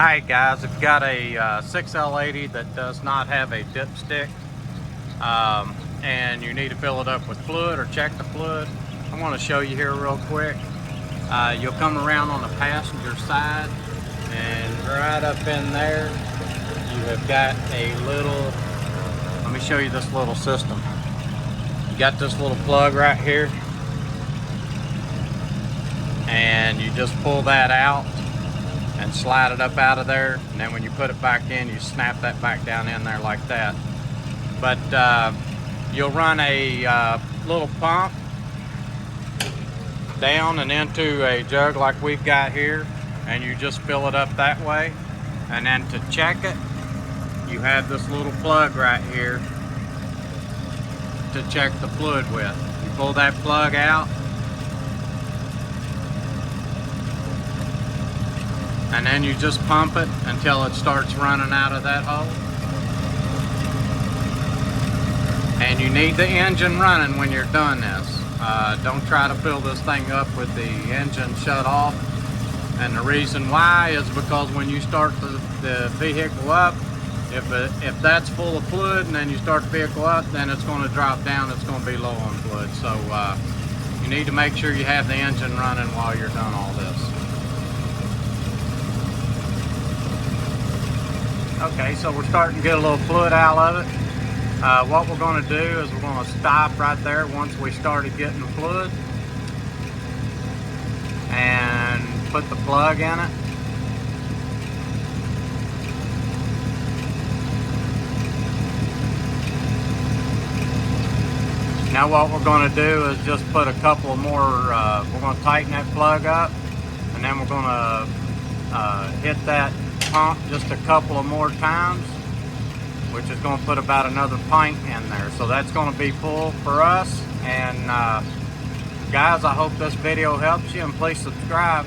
Alright guys, if you've got a 6L80 that does not have a dipstick and you need to fill it up with fluid or check the fluid, I want to show you here real quick. You'll come around on the passenger side and right up in there you have got a little, let me show you this little system. You got this little plug right here and you just pull that out and slide it up out of there, and then when you put it back in, you snap that back down in there like that. But you'll run a little pump down and into a jug like we've got here, and you just fill it up that way. And then to check it, you have this little plug right here to check the fluid with. You pull that plug out, and then you just pump it until it starts running out of that hole. And you need the engine running when you're done this. Don't try to fill this thing up with the engine shut off. And the reason why is because when you start the vehicle up, if that's full of fluid and then you start the vehicle up, then it's going to drop down, it's going to be low on fluid. So you need to make sure you have the engine running while you're done all this. Okay, so we're starting to get a little fluid out of it. What we're going to do is we're going to stop right there once we started getting fluid and put the plug in it. Now what we're going to do is just put a couple more, we're going to tighten that plug up, and then we're going to hit that pump just a couple of more times, which is going to put about another pint in there. So that's going to be full for us. And guys, I hope this video helps you, and please subscribe.